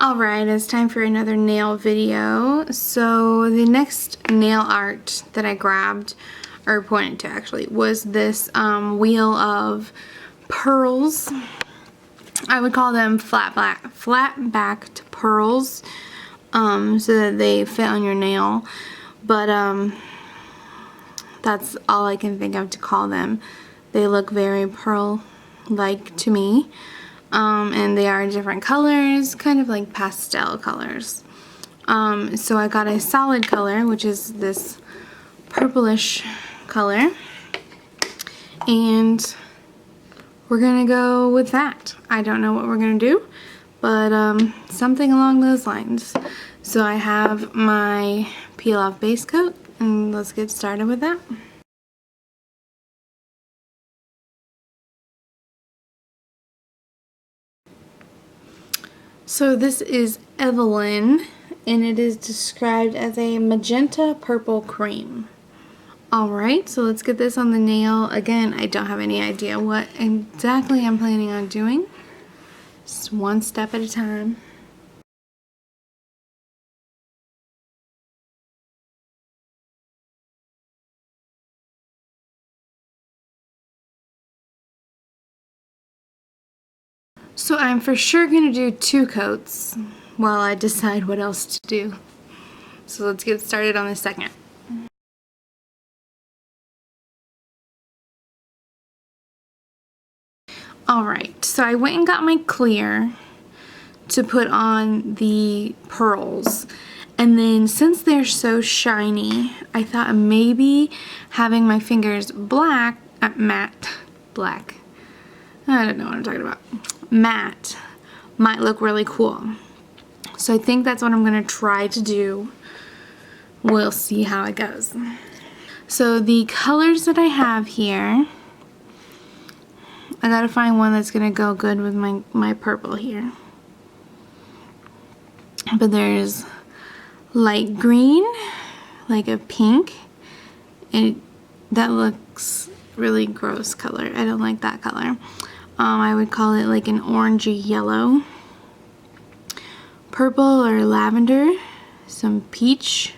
Alright, it's time for another nail video. So the next nail art that I grabbed, or pointed to actually, was this wheel of pearls. I would call them flat-backed pearls, so that they fit on your nail. But that's all I can think of to call them. They look very pearl-like to me. And they are different colors, kind of like pastel colors. So I got a solid color, which is this purplish color, and we're gonna go with that. I don't know what we're gonna do, but something along those lines. So I have my peel off base coat, and let's get started with that. So this is Evelyn, and it is described as a magenta purple cream. Alright, so let's get this on the nail. Again, I don't have any idea what exactly I'm planning on doing. Just one step at a time. So I'm for sure going to do 2 coats while I decide what else to do. So let's get started on the second. Alright, so I went and got my clear to put on the pearls. And then since they're so shiny, I thought maybe having my fingers matte, I don't know what I'm talking about, matte, might look really cool. So I think that's what I'm going to try to do. We'll see how it goes. So the colors that I have here, I gotta find one that's going to go good with my purple here. But there's light green, like a pink, and that looks really gross color. I don't like that color. I would call it like an orangey yellow. Purple or lavender, some peach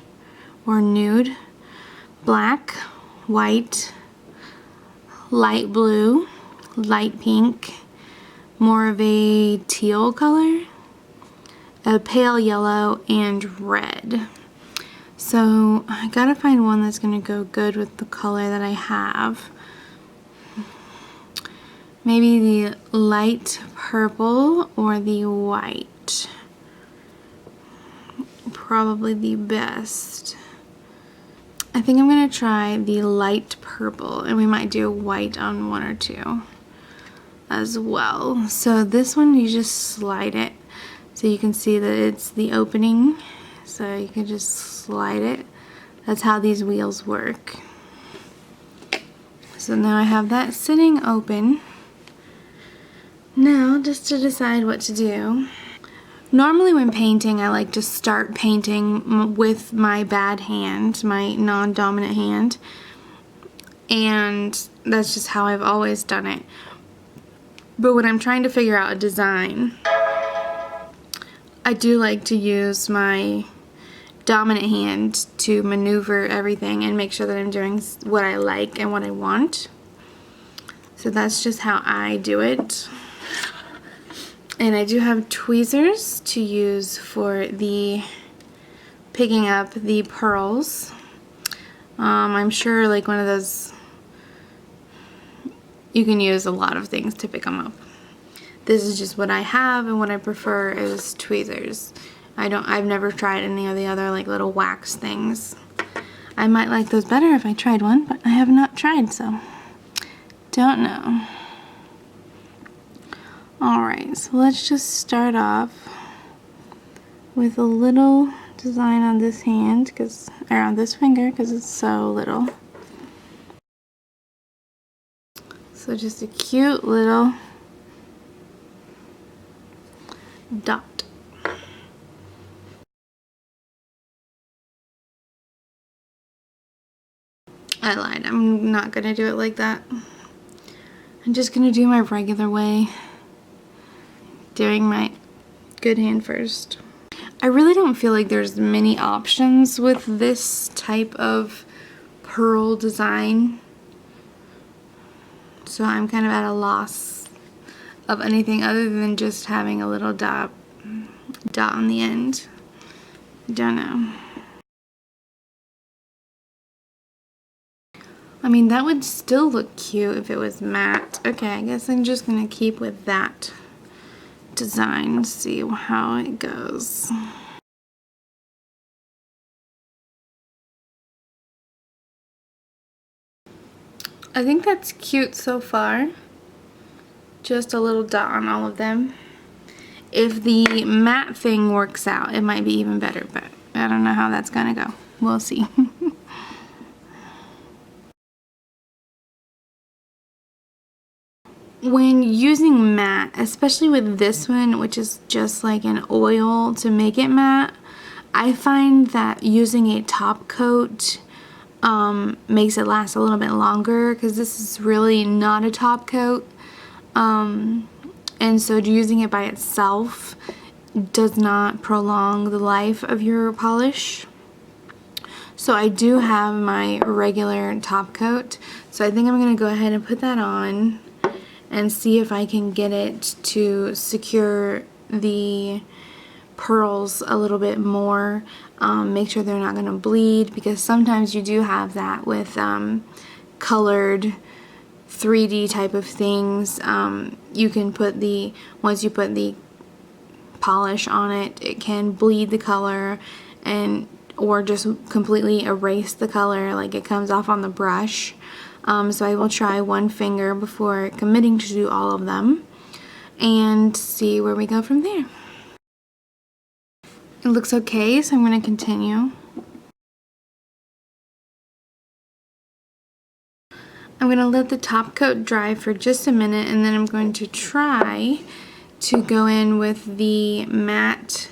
or nude, black, white, light blue, light pink, more of a teal color, a pale yellow, and red. So I gotta find one that's gonna go good with the color that I have. Maybe the light purple or the white. Probably the best. I think I'm gonna try the light purple, and we might do white on 1 or 2 as well. So this one, you just slide it so you can see that it's the opening, so you can just slide it. That's how these wheels work. So now I have that sitting open. Now, just to decide what to do. Normally when painting, I like to start painting with my bad hand, my non-dominant hand, and that's just how I've always done it. But when I'm trying to figure out a design, I do like to use my dominant hand to maneuver everything and make sure that I'm doing what I like and what I want. So that's just how I do it. And I do have tweezers to use for the picking up the pearls. I'm sure like one of those, you can use a lot of things to pick them up. This is just what I have, and what I prefer is tweezers. I've never tried any of the other like little wax things. I might like those better if I tried one, but I have not tried, so don't know. Alright, so let's just start off with a little design on this hand, or on this finger, because it's so little. So just a cute little dot. I lied, I'm not going to do it like that. I'm just going to do my regular way, doing my good hand first. I really don't feel like there's many options with this type of pearl design. So I'm kind of at a loss of anything other than just having a little dot on the end. Don't know. I mean, that would still look cute if it was matte. Okay, I guess I'm just gonna keep with that design, see how it goes. I think that's cute so far. Just a little dot on all of them. If the matte thing works out, it might be even better, but I don't know how that's gonna go. We'll see. When using matte, especially with this one, which is just like an oil to make it matte, I find that using a top coat makes it last a little bit longer, because this is really not a top coat. And so using it by itself does not prolong the life of your polish. So I do have my regular top coat, so I think I'm going to go ahead and put that on and see if I can get it to secure the pearls a little bit more. Make sure they're not going to bleed, because sometimes you do have that with colored 3D type of things. You can put once you put the polish on it, it can bleed the color or just completely erase the color, like it comes off on the brush. So I will try one finger before committing to do all of them and see where we go from there. It looks okay, so I'm going to continue. I'm going to let the top coat dry for just a minute, and then I'm going to try to go in with the matte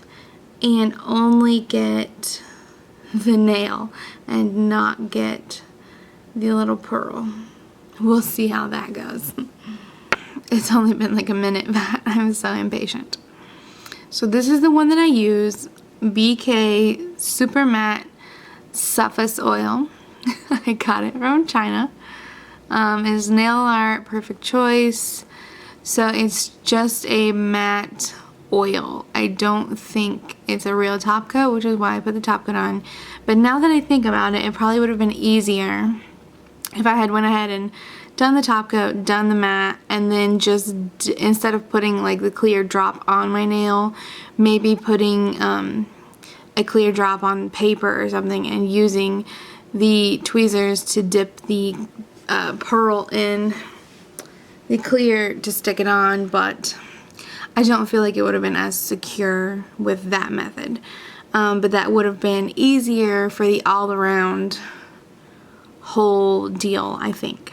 and only get the nail and not get the little pearl. We'll see how that goes. It's only been like a minute, but I'm so impatient. So this is the one that I use, BK Super Matte Surface Oil. I got it from China. It's nail art, perfect choice. So it's just a matte oil. I don't think it's a real top coat, which is why I put the top coat on. But now that I think about it, it probably would have been easier if I had went ahead and done the top coat, done the matte, and then just instead of putting like the clear drop on my nail, maybe putting a clear drop on paper or something and using the tweezers to dip the pearl in the clear to stick it on. But I don't feel like it would have been as secure with that method. But that would have been easier for the all-around whole deal, I think.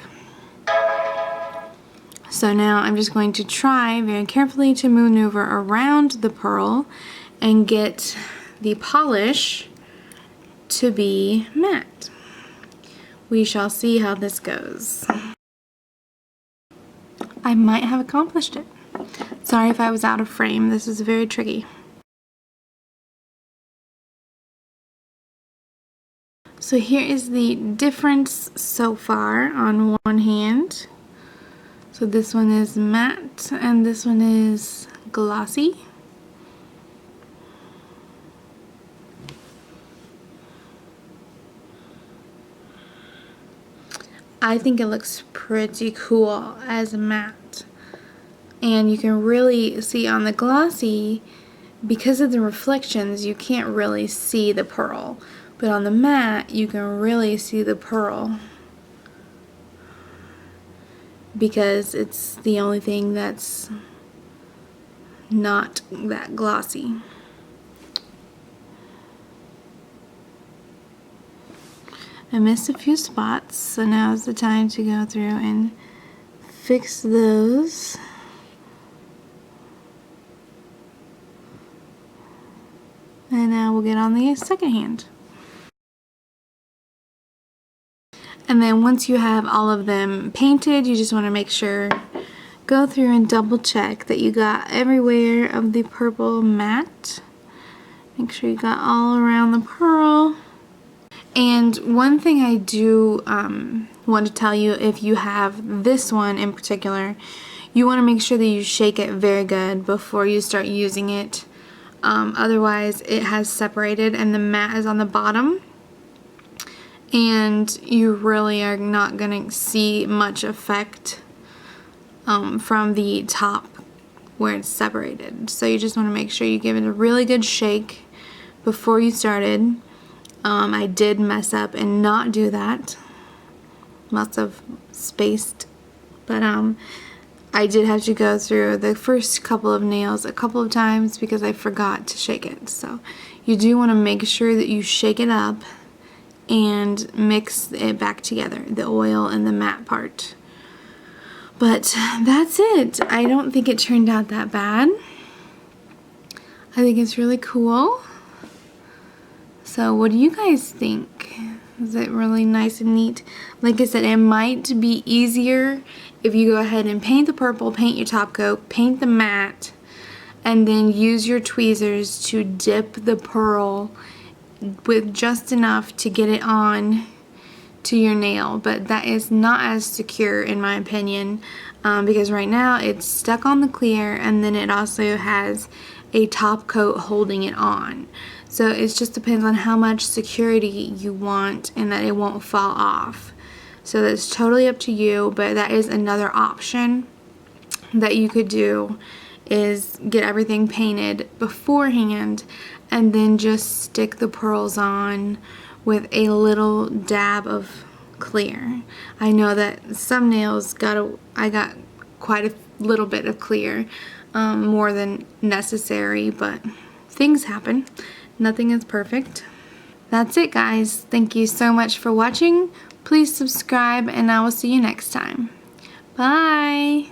So now I'm just going to try very carefully to maneuver around the pearl and get the polish to be matte. We shall see how this goes. I might have accomplished it. Sorry if I was out of frame. This is very tricky. So here is the difference so far on one hand. So this one is matte and this one is glossy. I think it looks pretty cool as matte. And you can really see on the glossy, because of the reflections, you can't really see the pearl. But on the matte, you can really see the pearl, because it's the only thing that's not that glossy. I missed a few spots, so now is the time to go through and fix those. And now we'll get on the second hand. And then once you have all of them painted, you just want to make sure go through and double check that you got everywhere of the purple matte. Make sure you got all around the pearl. And one thing I do want to tell you, if you have this one in particular, you want to make sure that you shake it very good before you start using it. Otherwise it has separated and the matte is on the bottom, and you really are not going to see much effect from the top where it's separated. So you just want to make sure you give it a really good shake before you started. I did mess up and not do that. Must have spaced, but I did have to go through the first couple of nails a couple of times because I forgot to shake it. So you do want to make sure that you shake it up and mix it back together, the oil and the matte part. But that's it. I don't think it turned out that bad. I think it's really cool. So what do you guys think? Is it really nice and neat? Like I said, it might be easier if you go ahead and paint the purple, paint your top coat, paint the matte, and then use your tweezers to dip the pearl with just enough to get it on to your nail. But that is not as secure in my opinion, because right now it's stuck on the clear and then it also has a top coat holding it on. So it just depends on how much security you want and that it won't fall off. So that's totally up to you, but that is another option that you could do, is get everything painted beforehand and then just stick the pearls on with a little dab of clear. I know that some nails I got quite a little bit of clear, more than necessary, but things happen. Nothing is perfect. That's it, guys. Thank you so much for watching. Please subscribe and I will see you next time. Bye!